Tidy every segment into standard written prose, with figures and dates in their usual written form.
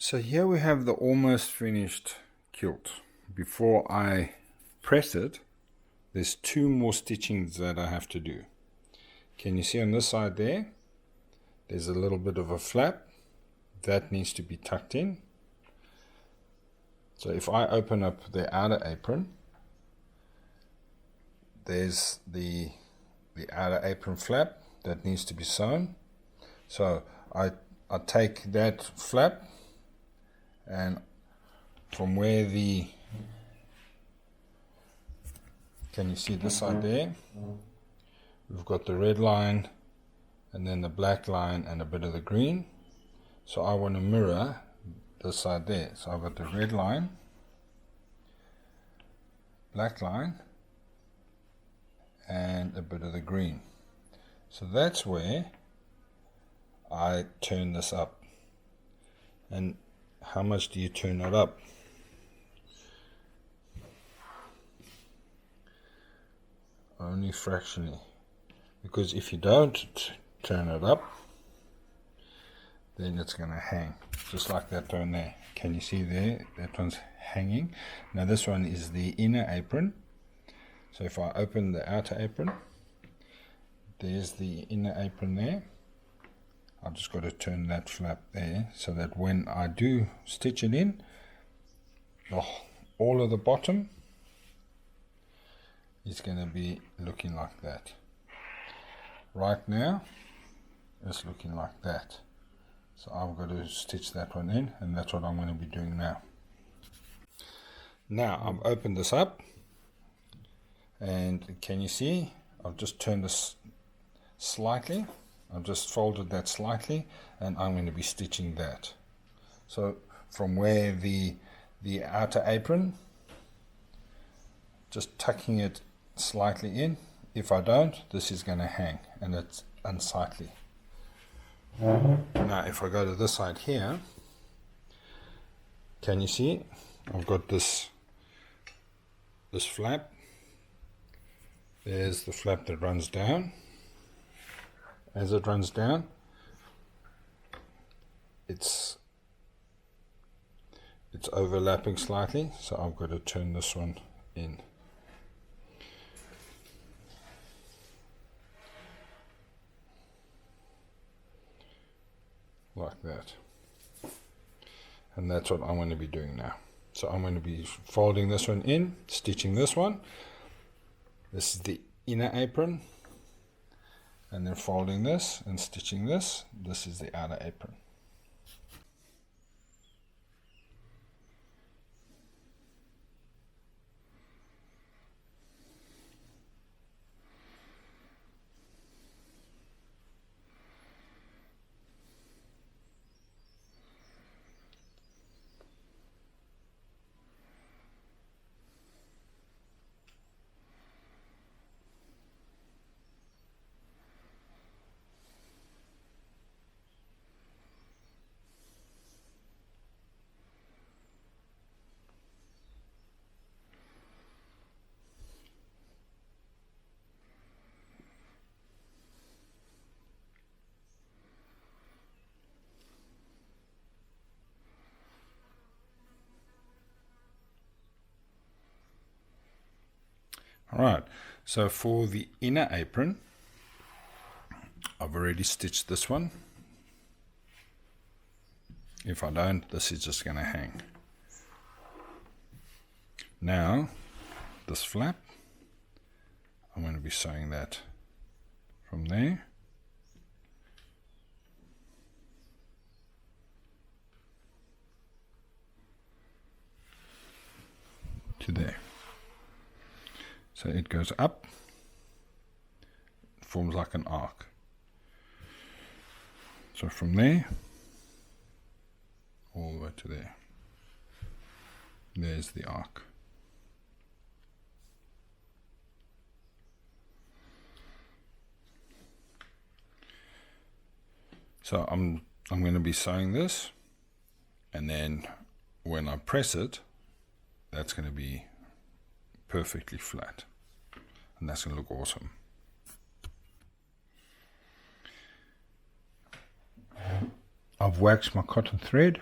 So here we have the almost finished kilt. Before I press it, there's two more stitchings that I have to do. Can you see on this side there? There's a little bit of a flap that needs to be tucked in. So if I open up the outer apron, there's the outer apron flap that needs to be sewn. So I take that flap, and from where can you see this side there? We've got the red line and then the black line and a bit of the green. So I want to mirror this side there. So I've got the red line, black line, and a bit of the green. So that's where I turn this up. And how much do you turn it up? Only fractionally, because if you don't turn it up, then it's going to hang, just like that one there. Can you see there? That one's hanging. Now this one is the inner apron. So if I open the outer apron, there's the inner apron there. I've just got to turn that flap there so that when I do stitch it in, all of the bottom is going to be looking like that. Right now, it's looking like that. So I've got to stitch that one in, and that's what I'm going to be doing now. Now I've opened this up, and can you see? I've just turned this slightly. I've just folded that slightly, and I'm going to be stitching that. So from where the outer apron, just tucking it slightly in. If I don't, this is going to hang, and it's unsightly. Now if I go to this side here, can you see? I've got this flap. There's the flap that runs down. As it runs down, it's overlapping slightly, so I've got to turn this one in. Like that. And that's what I'm going to be doing now. So I'm going to be folding this one in, stitching this one. This is the inner apron. And then folding this and stitching this. This is the outer apron. Alright, so for the inner apron, I've already stitched this one. If I don't, this is just going to hang. Now, this flap, I'm going to be sewing that from there to there. So it goes up, forms like an arc. So from there, all the way to there. There's the arc. So I'm going to be sewing this, and then when I press it, that's going to be perfectly flat, and that's going to look awesome. I've waxed my cotton thread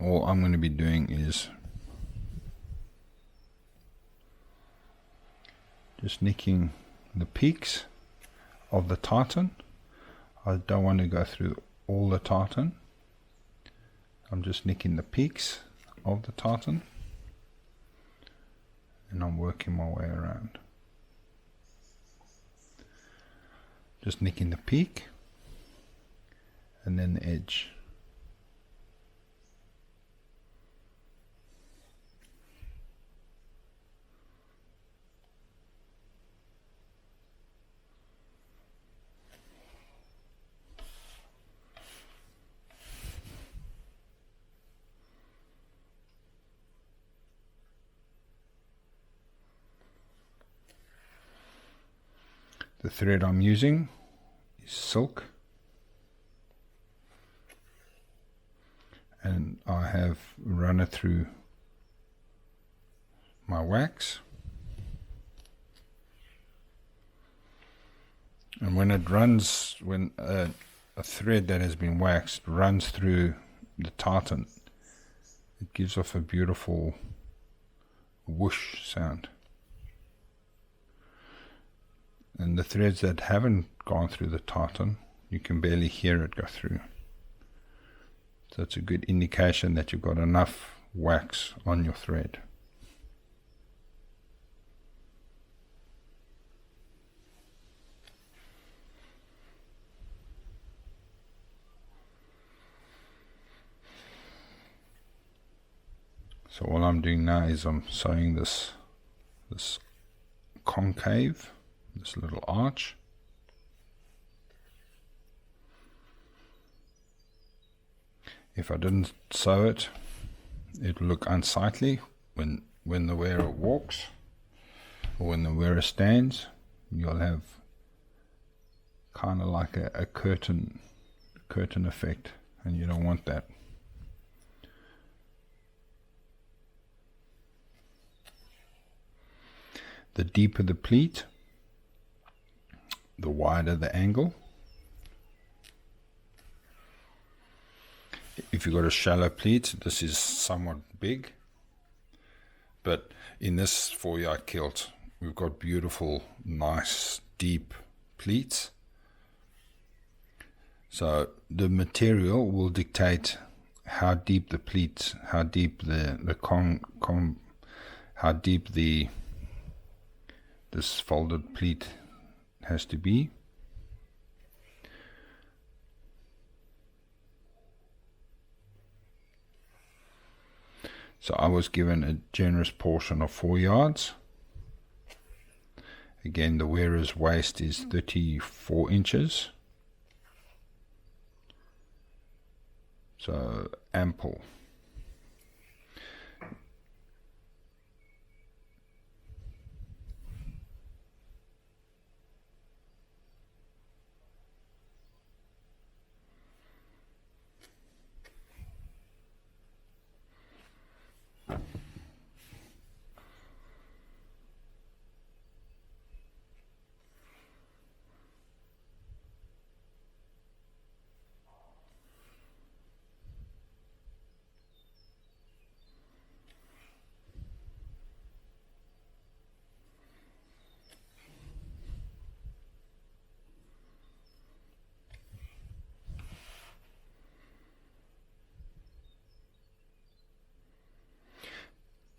all I'm going to be doing is just nicking the peaks of the tartan. I don't want to go through all the tartan. I'm just nicking the peaks of the tartan, and I'm working my way around. Just nicking the peak and then the edge. The thread I'm using is silk, and I have run it through my wax, and when it runs, when a thread that has been waxed runs through the tartan, it gives off a beautiful whoosh sound. And the threads that haven't gone through the tartan, you can barely hear it go through. So it's a good indication that you've got enough wax on your thread. So all I'm doing now is I'm sewing this concave, this little arch. If I didn't sew it, it will look unsightly when the wearer walks, or when the wearer stands. You'll have kind of like a curtain effect, and you don't want that. The deeper the pleat, the wider the angle. If you've got a shallow pleat, this is somewhat big, but in this 4-yard kilt we've got beautiful, nice, deep pleats. So the material will dictate how deep the pleats, how deep this folded pleat has to be. So I was given a generous portion of 4 yards. Again, the wearer's waist is 34 inches. So ample.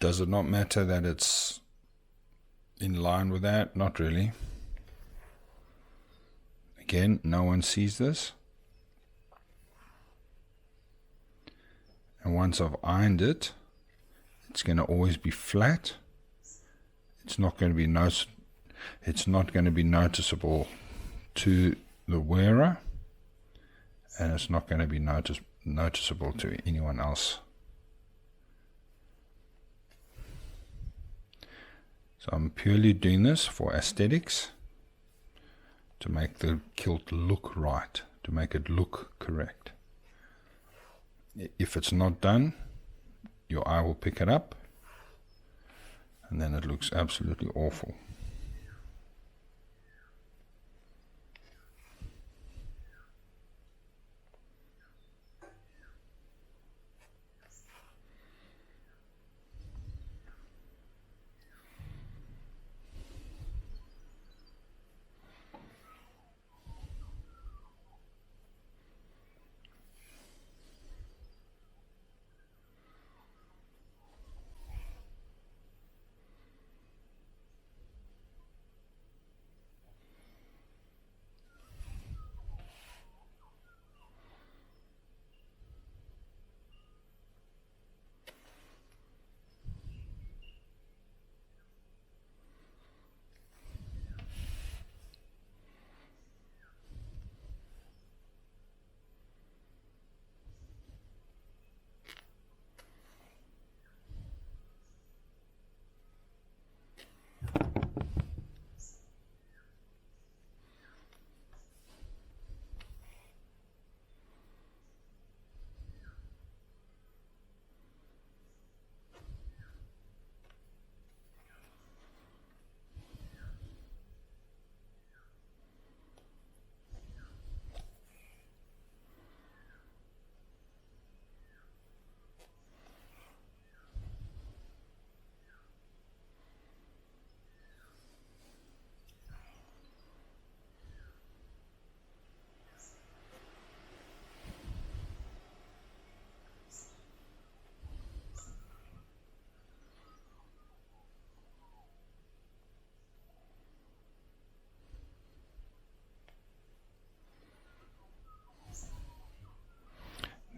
Does it not matter that it's in line with that? Not really. Again, no one sees this. And once I've ironed it, it's going to always be flat. It's not going to be noticeable to the wearer, and it's not going to be noticeable to anyone else. So I'm purely doing this for aesthetics, to make the kilt look right, to make it look correct. If it's not done, your eye will pick it up, and then it looks absolutely awful.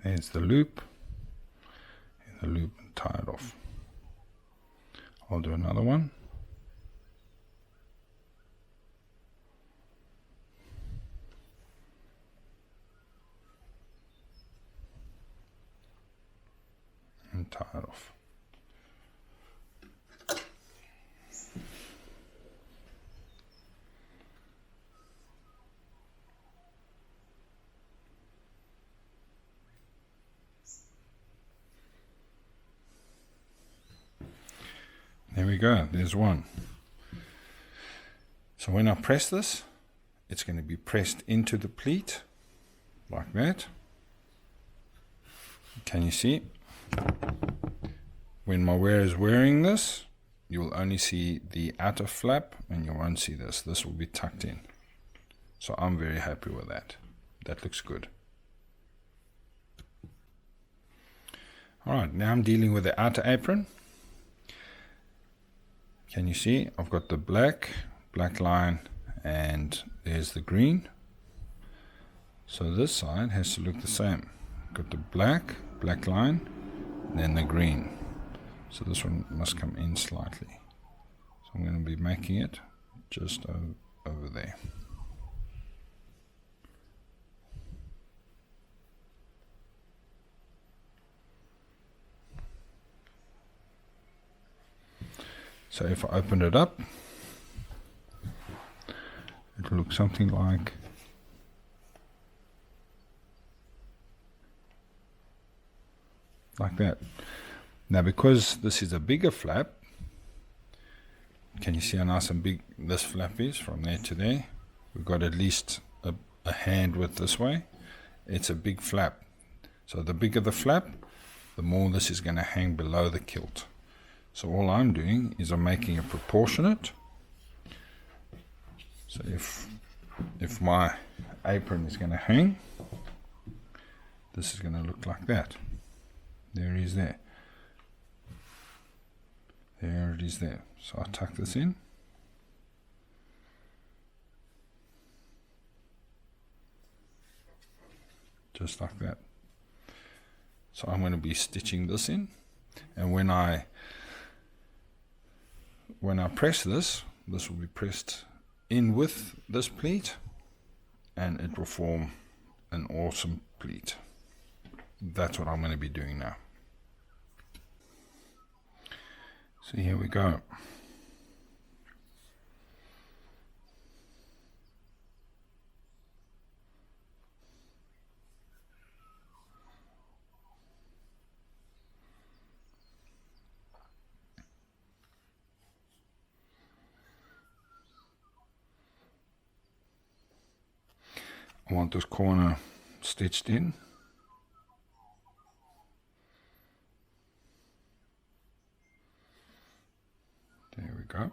There's the loop, and tie it off. I'll do another one. And tie it off. There we go, there's one. So when I press this, it's going to be pressed into the pleat, like that. Can you see? When my wearer is wearing this, you will only see the outer flap and you won't see this. This will be tucked in. So I'm very happy with that. That looks good. Alright, now I'm dealing with the outer apron. Can you see? I've got the black line, and there's the green. So this side has to look the same. Got the black line, and then the green. So this one must come in slightly. So I'm going to be making it just over there. So if I open it up, it'll look something like that. Now because this is a bigger flap, can you see how nice and big this flap is from there to there? We've got at least a hand width this way. It's a big flap. So the bigger the flap, the more this is going to hang below the kilt. So all I'm doing is I'm making it proportionate. So if my apron is going to hang, this is going to look like that. There it is there. There it is there. So I tuck this in. Just like that. So I'm going to be stitching this in, and when I press this will be pressed in with this pleat, and it will form an awesome pleat. That's what I'm going to be doing now. So here we go. I want this corner stitched in. There we go.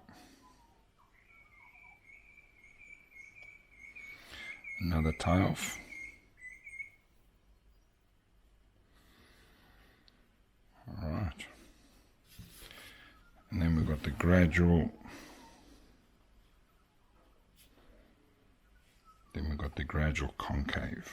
Another tie off. Alright. And then we've got the gradual. Then we've got the gradual concave.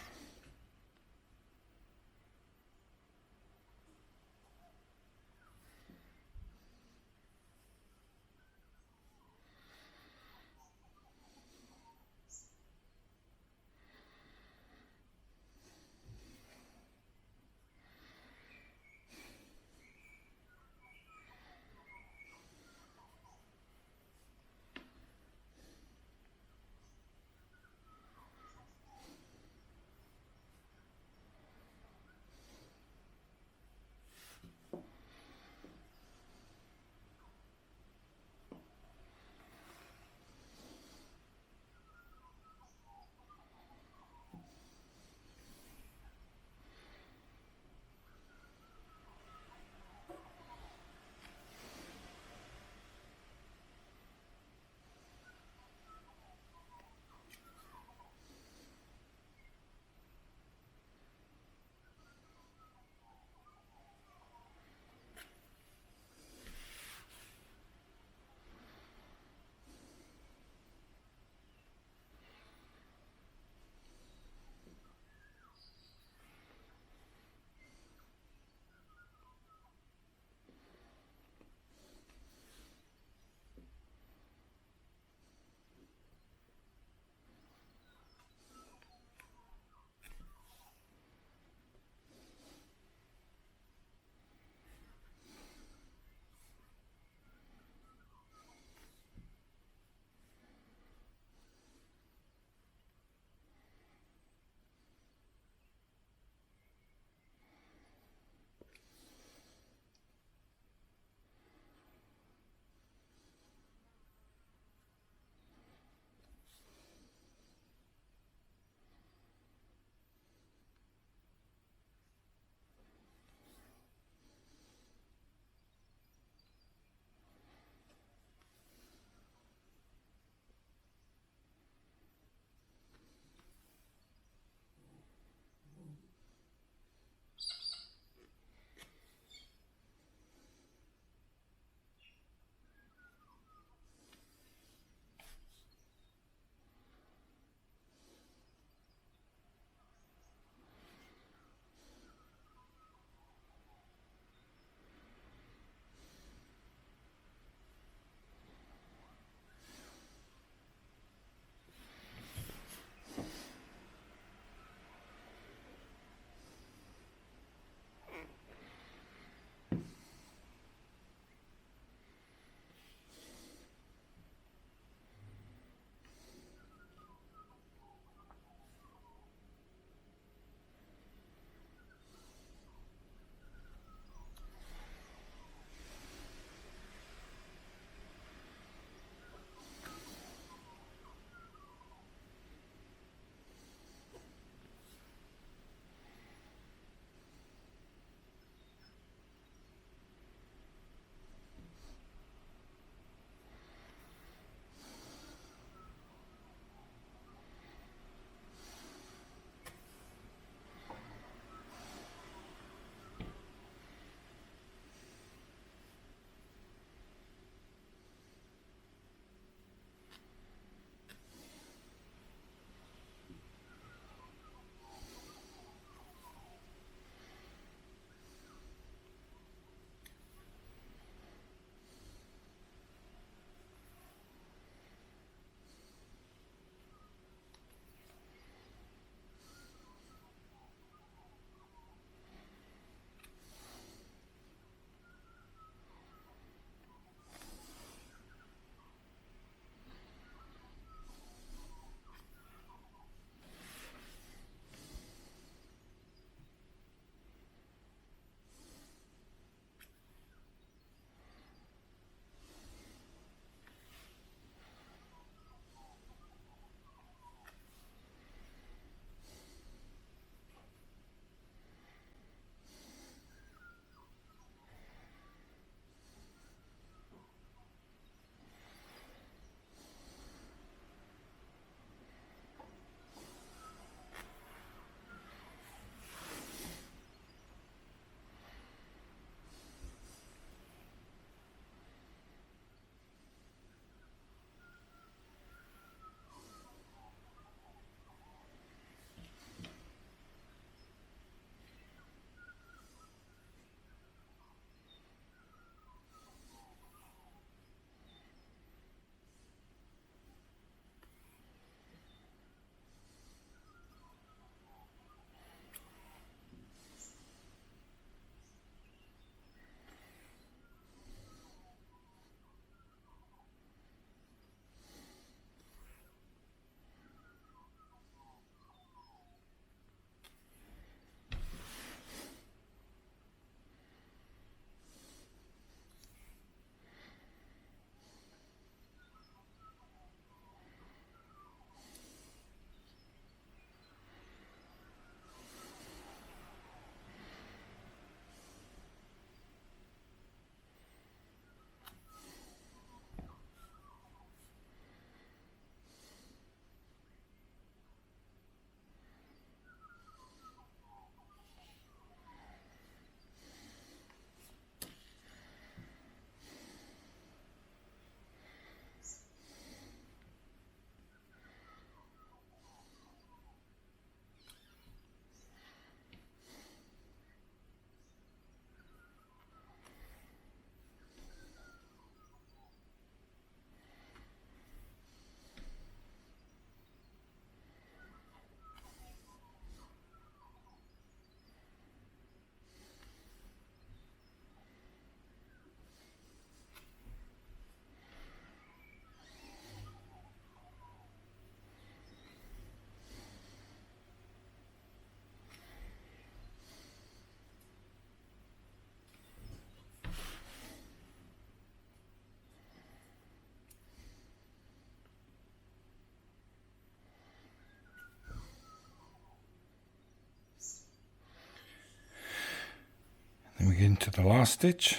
we get into the last stitch.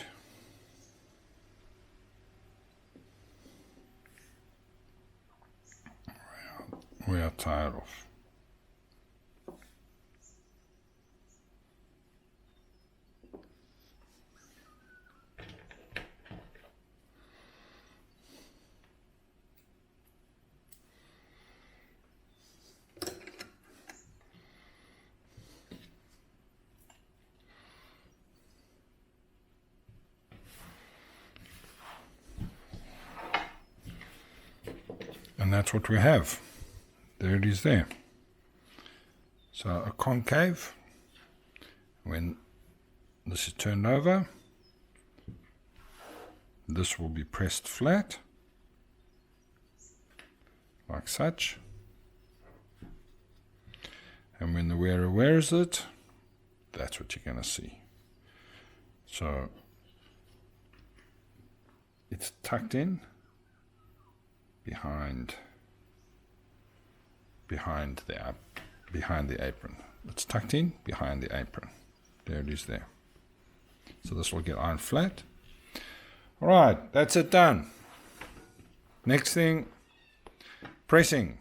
We are tied off. And that's what we have. There it is there. So a concave, when this is turned over, this will be pressed flat, like such. And when the wearer wears it, that's what you're going to see. So it's tucked in behind the apron. It's tucked in behind the apron. There it is there. So this will get ironed flat. Alright, that's it done. Next thing, pressing.